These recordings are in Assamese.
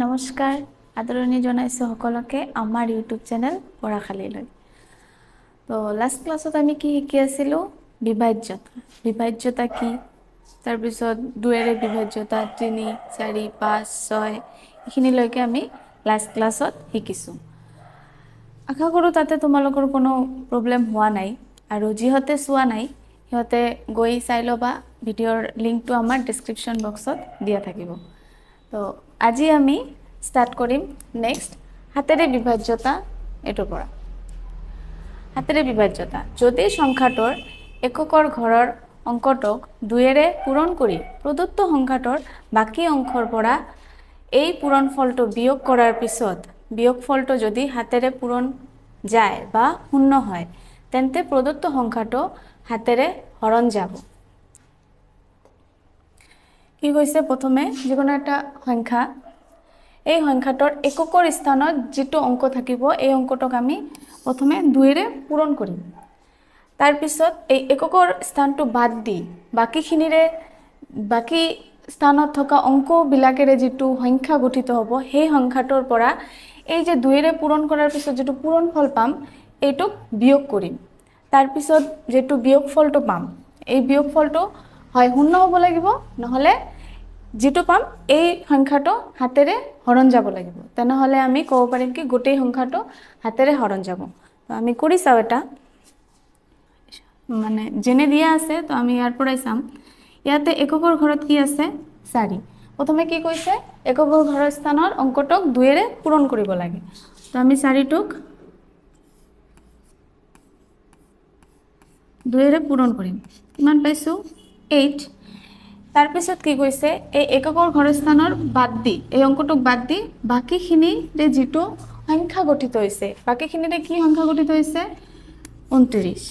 নমস্কাৰ আদৰণি জনাইছো সকলোকে আমাৰ ইউটিউব চেনেল পঢ়াশালীলৈ। তো লাষ্ট ক্লাছত আমি কি শিকি আছিলোঁ? বিভাজ্যতা কি, তাৰপিছত 2ৰে বিভাজ্যতা 3, 4, 5, 6 এইখিনিলৈকে আমি লাষ্ট ক্লাছত শিকিছোঁ। আশা কৰোঁ তাতে তোমালোকৰ কোনো প্ৰব্লেম হোৱা নাই, আৰু যিহঁতে চোৱা নাই সিহঁতে গৈ চাই ল'বা। ভিডিঅ'ৰ লিংকটো আমাৰ ডেছক্ৰিপশ্যন বক্সত দিয়া থাকিব। তো আজি আমি ষ্টাৰ্ট কৰিম নেক্সট হাতেৰে বিভাজ্যতা। এইটোৰ পৰা হাতেৰে বিভাজ্যতা: যদি সংখ্যাটোৰ এককৰ ঘৰৰ অংকটোক 2ৰে পূৰণ কৰি প্ৰদত্ত সংখ্যাটোৰ বাকী অংশৰ পৰা এই পূৰণফলটো বিয়োগ কৰাৰ পিছত বিয়োগফলটো যদি হাতেৰে পূৰণ যায় বা শূন্য হয়, তেন্তে প্ৰদত্ত সংখ্যাটো হাতেৰে হৰণ যাব। কি কৈছে? প্ৰথমে যিকোনো এটা সংখ্যা, এই সংখ্যাটোৰ এককৰ স্থানত যিটো অংক থাকিব, এই অংকটোক আমি প্ৰথমে 2ৰে পূৰণ কৰিম। তাৰপিছত এই এককৰ স্থানটো বাদ দি বাকী স্থানত থকা অংকবিলাকেৰে যিটো সংখ্যা গঠিত হ'ব, সেই সংখ্যাটোৰ পৰা এই যে 2ৰে পূৰণ কৰাৰ পিছত যিটো পূৰণফল পাম, এইটোক বিয়োগ কৰিম। তাৰপিছত যিটো বিয়োগফলটো পাম, এই বিয়োগফলটো হয় শূন্য হ'ব লাগিব, নহ'লে যিটো পাম এই সংখ্যাটো হাতেৰে হৰণ যাব লাগিব। তেনেহ'লে আমি ক'ব পাৰিম কি গোটেই সংখ্যাটো হাতেৰে হৰণ যাব। তো আমি কৰি চাওঁ। এটা মানে যেনে দিয়া আছে, তো আমি ইয়াৰ পৰাই চাম। ইয়াতে এককৰ ঘৰত কি আছে? 4। প্ৰথমে কি কৈছে? এককৰ ঘৰৰ স্থানৰ অংকটোক 2ৰে পূৰণ কৰিব লাগে। তো আমি 4টোক 2ৰে পূৰণ কৰিম। কিমান পাইছোঁ? 8। তাৰপিছত কি কৈছে? এই এককৰ ঘৰৰ স্থানৰ বাদ দি, এই অংকটোক বাদ দি বাকীখিনিৰে যিটো সংখ্যা গঠিত হৈছে, বাকীখিনিৰে কি সংখ্যা গঠিত হৈছে? 29।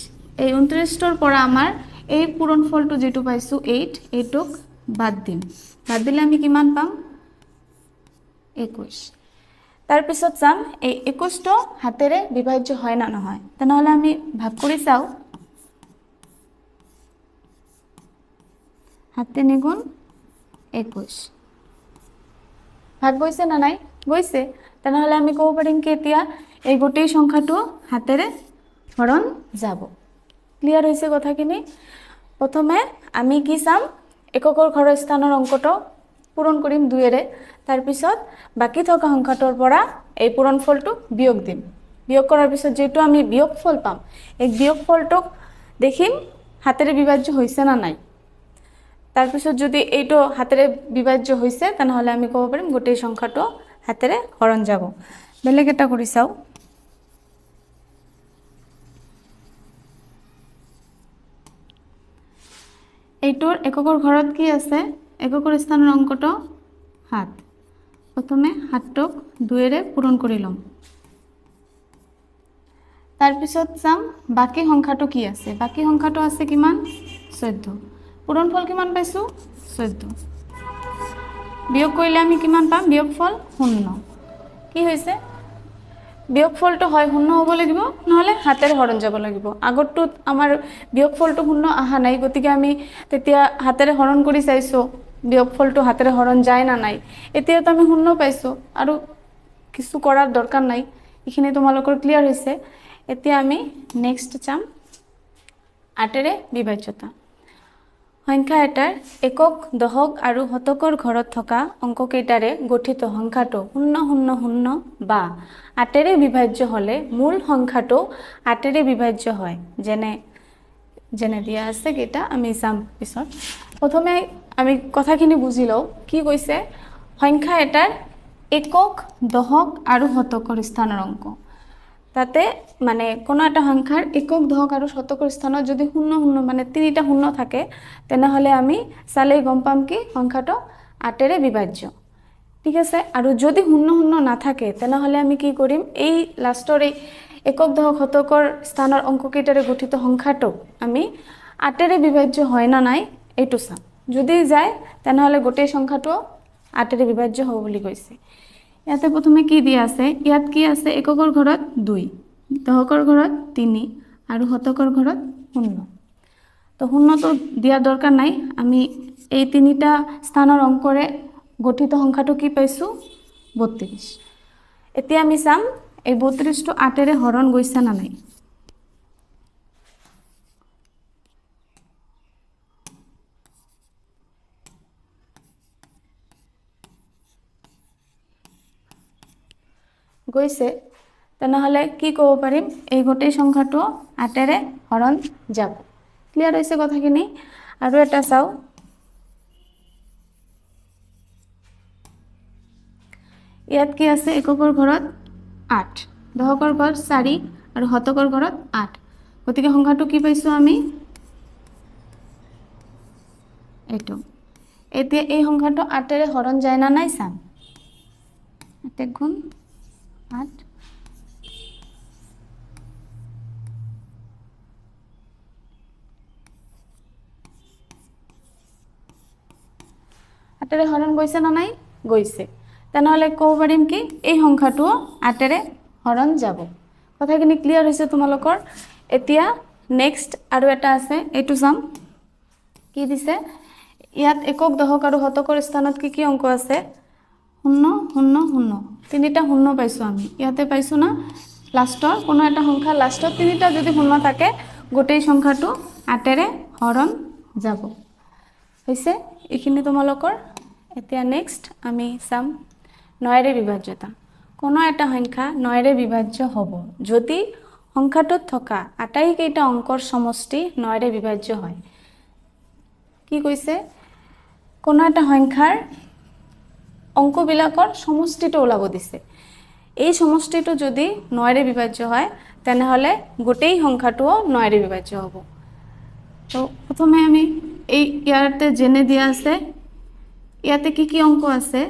এই 29টোৰ পৰা আমাৰ এই পূৰণফলটো যিটো পাইছোঁ 8, এইটোক বাদ দিম। বাদ দিলে আমি কিমান পাম? 21। তাৰপিছত চাম এই 21টো হাতেৰে বিভাজ্য হয় না নহয়। তেনেহ'লে আমি ভাগ কৰি চাওঁ। 7 × 3 = 21। ভাগ গৈছে না নাই? গৈছে। তেনেহ'লে আমি ক'ব পাৰিম কি এতিয়া এই গোটেই সংখ্যাটো হাতেৰে হৰণ যাব। ক্লিয়াৰ হৈছে কথাখিনি? প্ৰথমে আমি কি চাম? এককৰ ঘৰৰ স্থানৰ অংকটো পূৰণ কৰিম 2ৰে। তাৰপিছত বাকী থকা সংখ্যাটোৰ পৰা এই পূৰণফলটো বিয়োগ দিম। বিয়োগ কৰাৰ পিছত যিটো আমি বিয়োগফল পাম, এই বিয়োগফলটোক দেখিম হাতেৰে বিভাজ্য হৈছে না নাই। তাৰপিছত যদি এইটো হাতেৰে বিভাজ্য হৈছে, তেনেহ'লে আমি ক'ব পাৰিম গোটেই সংখ্যাটো হাতেৰে হৰণ যাব। বেলেগ এটা কৰি চাওঁ। এইটোৰ এককৰ ঘৰত কি আছে? এককৰ স্থানৰ অংকটো 7। প্ৰথমে 7টোক 2ৰে পূৰণ কৰি ল'ম। তাৰপিছত চাম বাকী সংখ্যাটো কি আছে। বাকী সংখ্যাটো আছে কিমান? 14। পূৰণফল কিমান পাইছোঁ? 14। বিয়োগ কৰিলে আমি কিমান পাম? বিয়োগফল 0। কি হৈছে? বিয়োগফলটো হয় 0 হ'ব লাগিব, নহ'লে হাতেৰে হৰণ যাব লাগিব। আগতটোত আমাৰ বিয়োগফলটো 0 অহা নাই, গতিকে আমি তেতিয়া হাতেৰে হৰণ কৰি চাইছোঁ বিয়োগফলটো হাতেৰে হৰণ যায় না নাই। এতিয়াতো আমি 0 পাইছোঁ, আৰু কিছু কৰাৰ দৰকাৰ নাই। এইখিনি তোমালোকৰ ক্লিয়াৰ হৈছে। এতিয়া আমি নেক্সট চাম 8ৰে বিভাজ্যতা। সংখ্যা এটাৰ একক, দশক আৰু শতকৰ ঘৰত থকা অংককেইটাৰে গঠিত সংখ্যাটো 000 বা 8ৰে বিভাজ্য হ'লে মূল সংখ্যাটো 8ৰে বিভাজ্য হয়। যেনে দিয়া আছে কেইটা আমি চাম পিছত। প্ৰথমে আমি কথাখিনি বুজি লওঁ। কি কৈছে? সংখ্যা এটাৰ একক, দশক আৰু শতকৰ স্থানৰ অংক। তাতে মানে কোনো এটা সংখ্যাৰ একক, দশক আৰু শতকৰ স্থানত যদি 0 মানে 3টা 0 থাকে, তেনেহ'লে আমি চালেই গম পাম কি সংখ্যাটো 8ৰে বিভাজ্য। ঠিক আছে? আৰু যদি 0 নাথাকে, তেনেহ'লে আমি কি কৰিম? এই লাষ্টৰ এই একক, দশক, শতকৰ স্থানৰ অংককেইটাৰে গঠিত সংখ্যাটো আমি 8ৰে বিভাজ্য হয় না নাই এইটো চাম। যদি যায়, তেনেহ'লে গোটেই সংখ্যাটো 8ৰে বিভাজ্য হ'ব বুলি কৈছে। ইয়াতে প্ৰথমে কি দিয়া আছে? ইয়াত কি আছে? এককৰ ঘৰত 2, দশকৰ ঘৰত 3 আৰু শতকৰ ঘৰত 0। তো 0টো দিয়াৰ দৰকাৰ নাই। আমি এই 3টা স্থানৰ অংকৰে গঠিত সংখ্যাটো কি পাইছোঁ? 32 এতিয়া আমি চাম এই 32 টো 8 ৰে হৰণ গৈছে না নাই গৈছে তেনেহলে কি ক'ব পাৰিম এই গোটেই সংখ্যাটো 8 ৰে হৰণ যাব ক্লিয়াৰ হৈছে কথাখিনি আৰু এটা চাও ইয়াত কি আছে এককৰ ঘৰত 8 দহকৰ ঘৰত 4 আৰু শতকৰ ঘৰত 8 গতিকে সংখ্যাটো কি পাইছো আমি এটো এতিয়া এই সংখ্যাটো 8 ৰে হৰণ যায় না নাই চাম 8 গুণ 8 8 ৰে হৰণ গৈছে না নাই গৈছে তেনেহলে ক'ব পাৰিম কি এই সংখ্যাটো 8 ৰে হৰণ যাব কথাখিনি ক্লিয়াৰ হৈছে তোমালোকৰ এতিয়া নেক্সট আৰু এটা আছে এটো চাম কি দিছে ইয়াত একক দহক আৰু শতকৰ স্থানত কি অংক আছে 0 0 0 তিনিটা 0 পাইছো আমি ইয়াতে পাইছো না লাষ্টৰ কোনো এটা সংখ্যা লাষ্টৰ তিনিটা যদি 0 থাকে গোটেই সংখ্যাটো 8 ৰে হৰণ যাব হৈছে এইখিনি তোমালোকৰ এতিয়া নেক্সট আমি চাম 9 ৰে বিভাজ্যতা কোনো এটা সংখ্যা 9 ৰে বিভাজ্য হ'ব যদি সংখ্যাটোত থকা আটাইকেইটা অংকৰ সমষ্টি 9 ৰে বিভাজ্য হয় কি কৈছে কোনো এটা সংখ্যাৰ অংকবিলাকৰ সমষ্টিটো ওলাব দিছে এই সমষ্টিটো যদি 9 ৰে বিভাজ্য হয় তেনেহলে গোটেই সংখ্যাটো 9 ৰে বিভাজ্য হ'ব তো প্ৰথমে আমি এই ইয়াতে জেনে দিয়া আছে ইয়াতে কি অংক আছে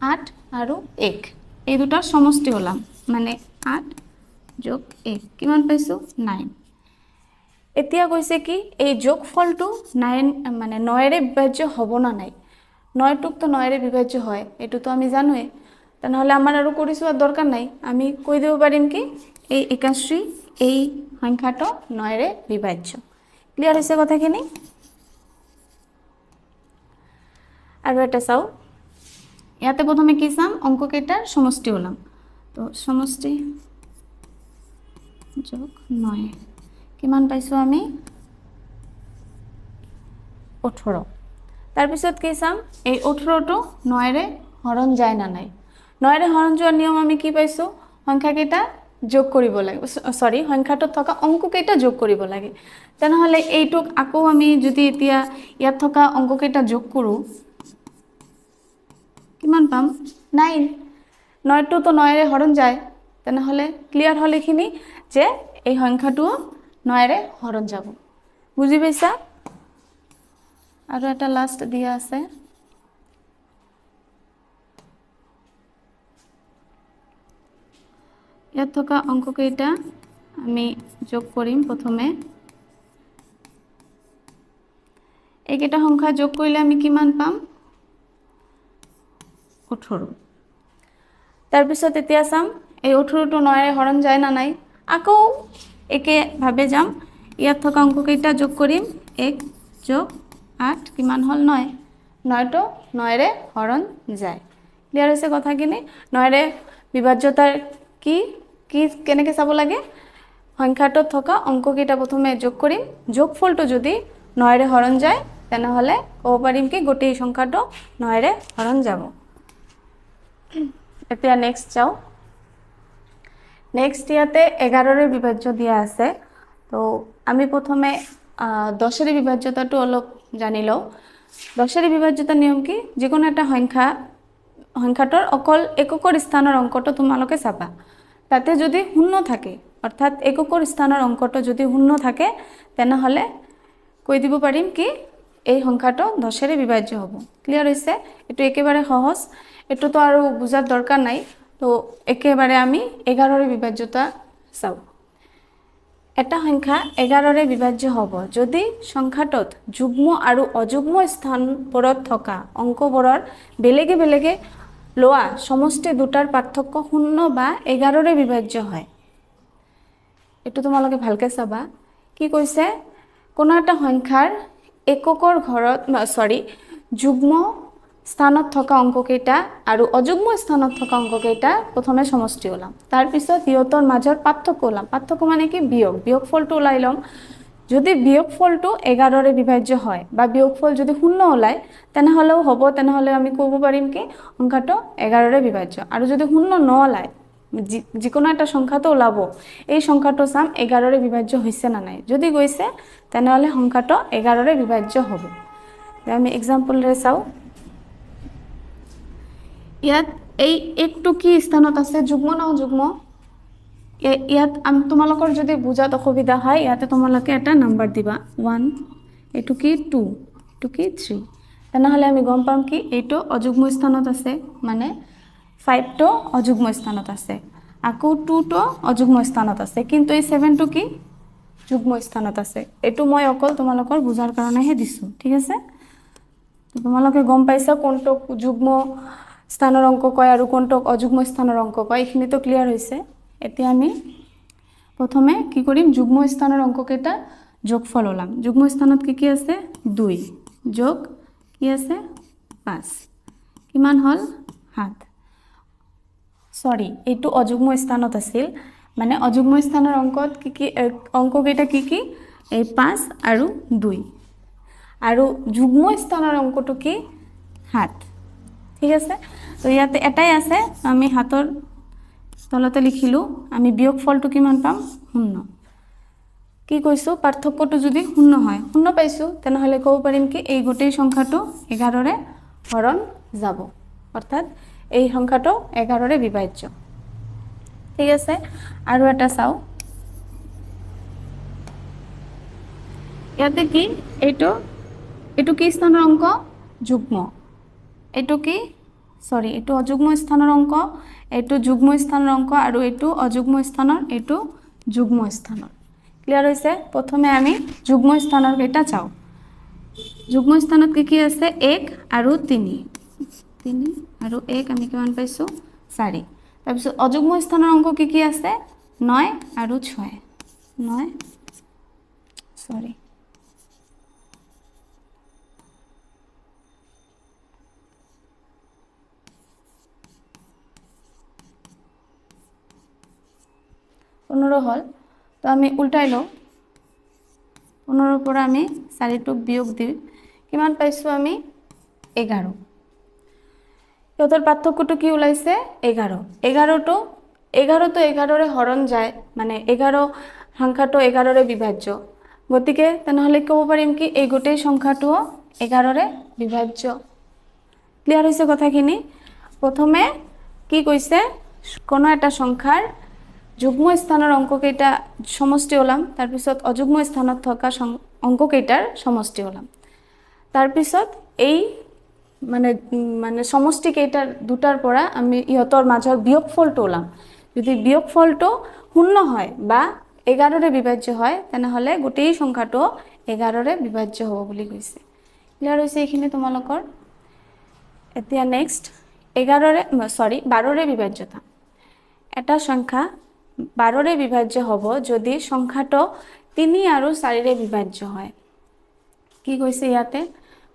8 আৰু 1 এই দুটাৰ সমষ্টি হলাম মানে 8 যোগ 1 কিমান পাইছো 9 এতিয়া কৈছে কি এই যোগফলটো 9 মানে 9 ৰে বিভাজ্য হ'ব না নাই 9 টুক তো 9 ৰে বিভাজ্য হয় এটো তো আমি জানোৱে তেনেহলে আমাৰ আৰু কৰিছো দৰকাৰ নাই আমি কৈ দেব পাৰিম কি এই 81 এই সংখ্যাটো 9 ৰে বিভাজ্য ক্লিয়াৰ হৈছে কথাখিনি আৰু এটা চাও ইয়াতে প্ৰথমে কি চাম অংক কেইটাৰ সমষ্টি হলাম তো সমষ্টি যোগ 9 কিমান পাইছো আমি 18 তাৰ পিছত কি চাম এই 18 টো 9 ৰে হৰণ যায় না নাই 9 ৰে হৰণ যোৱাৰ নিয়ম আমি কি পাইছো সংখ্যা কেইটা যোগ কৰিব লাগে সৰি সংখ্যাটোত থকা অংক কেইটা যোগ কৰিব লাগে তেনেহলে এইটোক আকৌ আমি যদি এতিয়া ইয়াত থকা অংক কেইটা যোগ কৰো কিমান পাম 9 9 টো তো 9 ৰে হৰণ যায় তেনেহলে ক্লিয়াৰ হল এখিনি যে এই সংখ্যাটো 9 ৰে হৰণ যাব বুজি পাইছা আৰু এটা লাষ্ট দিয়া আছে ইয়াত থকা অংক কেইটা আমি যোগ কৰিম প্ৰথমে এইকেইটা সংখ্যা যোগ কৰিলে আমি কিমান পাম 18 তাৰ পিছত এতিয়া চাম এই 18 টো 9 ৰে হৰণ যায় না নাই আকৌ একে ভাবে যাম ইয়াত থকা অংক কেইটা যোগ কৰিম 1 যোগ 8 কিমান হল 9 9 টো 9 ৰে হৰণ যায় ক্লিয়াৰ হৈছে কথাখিনি 9 ৰে বিভাজ্যতাৰ কি কেনেকৈ চাব লাগে সংখ্যাটোত থকা অংক কেইটা প্ৰথমে যোগ কৰিম যোগফলটো যদি 9 ৰে হৰণ যায় তেনেহলে ক'ব পাৰিম কি গোটেই সংখ্যাটো 9 ৰে হৰণ যাব এতিয়া নেক্সট যাও নেক্সট ইয়াতে 11 ৰে বিভাজ্য দিয়া আছে তো আমি প্ৰথমে 10 ৰে বিভাজ্যতাটো অলপ জানি লও 10 ৰে বিভাজ্যতা নিয়ম কি যিকোনো এটা সংখ্যাটোৰ অকল এককৰ স্থানৰ অংকটো তোমালোকে চাবা তাতে যদি শূন্য থাকে অৰ্থাৎ এককৰ স্থানৰ অংকটো যদি শূন্য থাকে তেনেহলে কৈ দিব পাৰিম কি এই সংখ্যাটো 10 ৰে বিভাজ্য হ'ব ক্লিয়াৰ হৈছে এটো একেবাৰে সহজ এটো তো আৰু বুজাৰ দৰকাৰ নাই তো একেবাৰে আমি 11 ৰে বিভাজ্যতা চাও এটা সংখ্যা 11 ৰে বিভাজ্য হ'ব যদি সংখ্যাটোত যুগ্ম আৰু অযুগ্ম স্থানবোৰত থকা অংকবোৰৰ বেলেগে বেলেগে লোৱা সমষ্টি দুটাৰ পাৰ্থক্য 0 বা 11 ৰে বিভাজ্য হয় এটো তোমালোকে ভালকে চাবা কি কৈছে কোনো এটা সংখ্যাৰ এককৰ ঘৰত যুগ্ম স্থানত থকা অংককেইটা আৰু অযুগ্ম স্থানত থকা অংককেইটা প্ৰথমে সমষ্টি ওলাম তাৰপিছত ইহঁতৰ মাজৰ পাৰ্থক্য ওলাম পাৰ্থক্য মানে কি বিয়োগফলটো ওলাই ল'ম যদি বিয়োগফলটো 11ৰে বিভাজ্য হয় বা বিয়োগফল যদি শূন্য ওলায় তেনেহ'লেও হ'ব তেনেহ'লে আমি ক'ব পাৰিম কি সংখ্যাটো 11ৰে বিভাজ্য আৰু যদি শূন্য নোলায় যিকোনো এটা সংখ্যাটো ওলাব এই সংখ্যাটো চাম 11ৰে বিভাজ্য হৈছে না নাই যদি গৈছে তেনেহ'লে সংখ্যাটো 11ৰে বিভাজ্য হ'ব আমি এক্সাম্পলৰে চাওঁ ইয়াত এই একটো কি স্থানত আছে যুগ্ম না অযুগ্ম ইয়াত তোমালোকৰ যদি বুজাত অসুবিধা হয় ইয়াতে তোমালোকে এটা নাম্বাৰ দিবা 1 এটো কি 2 এটো কি 3 তেনেহ'লে আমি গম পাম কি এইটো অযুগ্ম স্থানত আছে মানে 5 টো অযুগ্ম স্থানত আছে আকৌ 2 টো অযুগ্ম স্থানত আছে কিন্তু এই 7 টো কি যুগ্ম স্থানত আছে এটো মই অকল তোমালোকৰ বুজাৰ কাৰণেহে দিছো ঠিক আছে তোমালোকে গম পাইছা কোনটো যুগ্ম স্থানৰ অংক কয় আৰু কোনটো অযুগ্ম স্থানৰ অংক কয় এইখিনি তো ক্লিয়াৰ হৈছে এতিয়া আমি প্ৰথমে কি কৰিম যুগ্ম স্থানৰ অংককেইটা যোগফল ওলাম যুগ্ম স্থানত কি আছে 2 যোগ কি আছে 5 কিমান হল 7 সৰি এইটো অযুগ্ম স্থানত আছিল মানে অযুগ্ম স্থানৰ অংকত কি অংককেইটা কি এই 5 আৰু 2 আৰু যুগ্ম স্থানৰ অংকটো কি 7 ঠিক আছে তো ইয়াতে এটাই আছে আমি হাতৰ তলতে লিখিলো আমি বিয়োগফলটো কিমান পাম 0 কি কৈছো পাৰ্থক্যটো যদি 0 হয় 0 পাইছো তেনেহলে ক'ব পাৰিম কি এই গোটেই সংখ্যাটো 11ৰে হৰণ যাব অৰ্থাৎ এই সংখ্যাটো 11ৰে বিভাজ্য ঠিক আছে আৰু এটা চাও ইয়াতে কি এইটো কি স্থানৰ অংক যুগ্ম এইটো কি সৰি এইটো অযুগ্ম স্থানৰ অংক এইটো যুগ্ম স্থানৰ অংক আৰু এইটো অযুগ্ম স্থানৰ এইটো যুগ্ম স্থানৰ ক্লিয়াৰ হৈছে প্ৰথমে আমি যুগ্ম স্থানৰ কেইটা চাও যুগ্ম স্থানত কি আছে 1 আৰু 3 আৰু 1 আমি কিমান পাইছো 4 তাৰপিছত অযুগ্ম স্থানৰ অংক কি আছে 9 আৰু 6 9 সৰি 15 হল তো আমি উল্টাই লও 15 পৰা আমি 4 টো বিয়োগ দিম কিমান পাইছো আমি 11 ইহঁতৰ পাৰ্থক্যটো কি ওলাইছে 11 টো 11ৰে হৰণ যায় মানে 11 সংখ্যাটো 11ৰে বিভাজ্য গতিকে তেনেহলে ক'ব পাৰিম কি এই গোটেই সংখ্যাটো 11ৰে বিভাজ্য ক্লিয়াৰ হৈছে কথাখিনি প্ৰথমে কি কৈছে কোনো এটা সংখ্যাৰ যুগ্ম স্থানৰ অংককেইটা সমষ্টি ওলাম তাৰ পিছত অযুগ্ম স্থানত থকা অংককেইটাৰ সমষ্টি ওলাম তাৰ পিছত এই মানে সমষ্টি কেইটাৰ দুটাৰ পৰা আমি ইহঁতৰ মাজৰ বিয়োগফলটো ওলাম যদি বিয়োগফলটো শূন্য হয় বা 11ৰে বিভাজ্য হয় তেনেহলে গোটেই সংখ্যাটো 11ৰে বিভাজ্য হ'ব বুলি কৈছে ক্লিয়াৰ হৈছে এইখিনি তোমালোকৰ এতিয়া নেক্সট 12ৰে বিভাজ্যতা এটা সংখ্যা 12ৰে বিভাজ্য হ'ব যদি সংখ্যাটো 3 আৰু 4ৰে বিভাজ্য হয় কি কৈছে ইয়াতে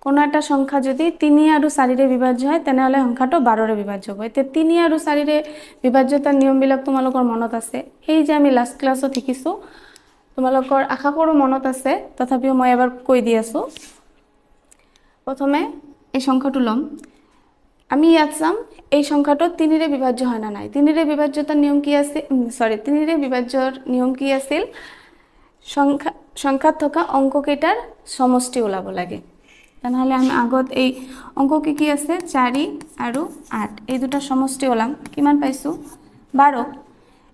কোনো এটা সংখ্যা যদি 3 আৰু 4ৰে বিভাজ্য হয় তেনেহলে সংখ্যাটো 12ৰে বিভাজ্য হ'ব এতিয়া 3 আৰু 4ৰে বিভাজ্যতাৰ নিয়মবিলাক তোমালোকৰ মনত আছে সেই যে আমি লাষ্ট ক্লাছত শিকিছো তোমালোকৰ আশা কৰো মনত আছে তথাপিও মই এবাৰ কৈ দি আছো প্ৰথমে এই সংখ্যাটো লম আমি ইয়াত চাম এই সংখ্যাটো 3ৰে বিভাজ্য হয় না নাই 3ৰে বিভাজ্যতাৰ নিয়ম কি আছে 3ৰে বিভাজ্যৰ নিয়ম কি আছিল সংখ্যাত থকা অংককেইটাৰ সমষ্টি ওলাব লাগে তেনেহলে আমি আগত এই অংক কি আছে 4 আৰু 8 এই দুটা সমষ্টি ওলাম কিমান পাইছো 12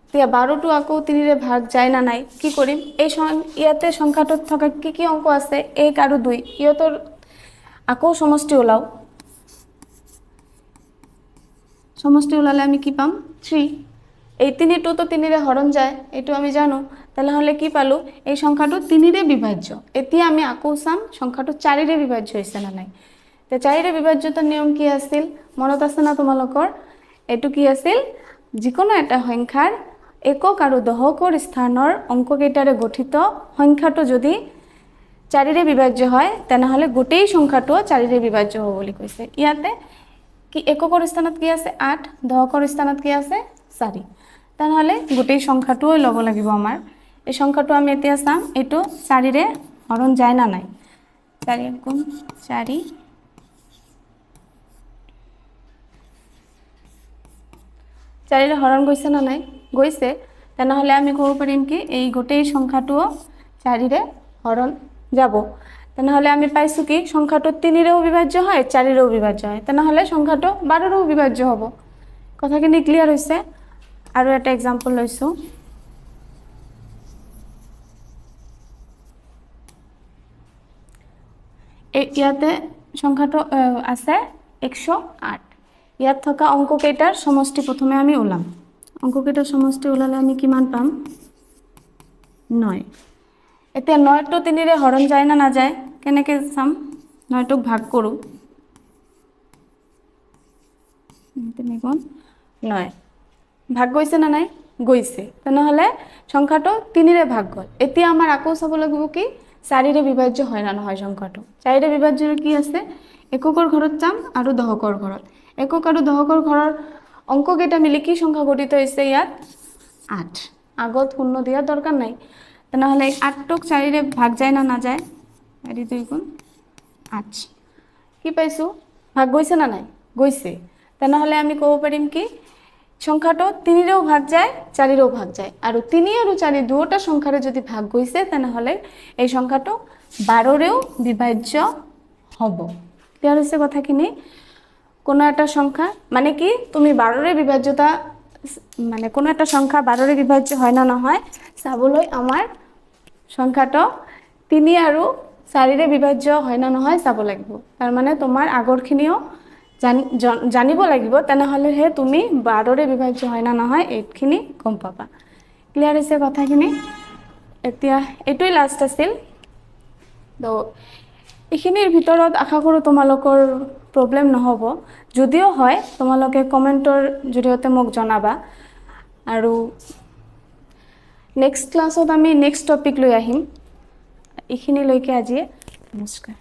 এতিয়া 12 টো আকৌ 3ৰে ভাগ যায় না নাই কি কৰিম এই ইয়াতে সংখ্যাটোত থকা কি অংক আছে 1 আৰু 2 ইহঁতৰ আকৌ সমষ্টি ওলাও সমষ্টি ওলালে আমি কি পাম 3 এই 3 টো তো 3ৰে হৰণ যায় এটো আমি জানো তাহলে কি পালো এই সংখ্যাটো 3ৰে বিভাজ্য এতিয়া আমি আকৌ চাম সংখ্যাটো 4ৰে বিভাজ্য হৈছে না নাই তে 4ৰে বিভাজ্যতাৰ নিয়ম কি আছিল মনত আছে না তোমালোকৰ এটো কি আছিল যিকোনো এটা সংখ্যাৰ একক আৰু দশকৰ স্থানৰ অংককেইটাৰে গঠিত সংখ্যাটো যদি 4ৰে বিভাজ্য হয় তেনেহলে গোটেই সংখ্যাটো 4ৰে বিভাজ্য হ'ব বুলি কৈছে ইয়াতে কি এককৰ স্থানত কি আছে 8 দহকৰ স্থানত কি আছে 4 তেনেহলে গোটেই সংখ্যাটো ল'ব লাগিব আমাৰ এই সংখ্যাটো আমি এতিয়া চাম এটো 4ৰে হৰণ যায় না নাই 4 গুণ 4 4ৰে হৰণ গৈছে না নাই গৈছে তেনেহলে আমি ক'ব পাৰিম কি এই গোটেই সংখ্যাটো 4ৰে হৰণ যাব তেনেহলে আমি পাইছো কি সংখ্যাটো 3ৰেও বিভাজ্য হয় 4ৰেও বিভাজ্য হয় তেনেহলে সংখ্যাটো 12ৰেও বিভাজ্য হ'ব কথাখিনি ক্লিয়াৰ হৈছে আৰু এটা एग्जांपल লৈছো ইয়াতে সংখ্যাটো আছে 108 ইয়াত থকা অংক কেইটাৰ সমষ্টি প্ৰথমে আমি ওলাম অংক কেইটাৰ সমষ্টি ওলালে আমি কিমান পাম 9 এতিয়া 9 টো 3ৰে হৰণ যায় না না যায় কেনেকৈ চাম 9 টোক ভাগ কৰো 3 গুণ 9 ভাগ গৈছে না নাই গৈছে তেনেহলে সংখ্যাটো 3ৰে ভাগ গল এতিয়া আমাৰ আকৌ চাব লাগিব কি 4ৰে বিভাজ্য হয় না নহয় সংখ্যাটো 4ৰে বিভাজ্য কি আছে এককৰ ঘৰত যাম আৰু দহকৰ ঘৰত একক আৰু দহকৰ ঘৰৰ অংক কেইটা মিলি কি সংখ্যা গঠিত হৈছে ইয়াত 8 আগত শূন্য দিয়া দৰকাৰ নাই তেনেহলে 8 টোক 4ৰে ভাগ যায় না না যায় 2 গুণ 8 কি পাইছো ভাগ গৈছে না নাই গৈছে তেনেহলে আমি ক'ব পাৰিম কি সংখ্যাটো 3ৰেও ভাগ যায় 4ৰেও ভাগ যায় আৰু 3 আৰু 4 দুটা সংখ্যাৰে যদি ভাগ গৈছে তেনেহলে এই সংখ্যাটো 12ৰেও বিভাজ্য হ'ব ক্লিয়াৰ হৈছে কথাখিনি কোনো এটা সংখ্যা মানে কি তুমি 12ৰে বিভাজ্যতা মানে কোনো এটা সংখ্যা 12ৰে বিভাজ্য হয় না নহয় চাবলৈ আমাৰ সংখ্যাটো 3 আৰু 4ৰে বিভাজ্য হয় না নহয় চাব লাগিব তাৰ মানে তোমাৰ আগৰখিনিও জানিব লাগিব তেনেহলে হে তুমি 12ৰে বিভাজ্য হয় না নহয় এইখিনি গম পাবা ক্লিয়াৰ হৈছে কথাখিনি এতিয়া এটোই লাষ্ট আছিল তো এইখিনিৰ ভিতৰত আশা কৰো তোমালোকৰ প্ৰবলেম নহব যদিও হয় তোমালোকে কমেন্টৰ জৰিয়তে মোক জনাবা আৰু নেক্সট ক্লাছত আমি নেক্সট টপিক লৈ আহিম এইখিনি লৈকে আজি নমস্কাৰ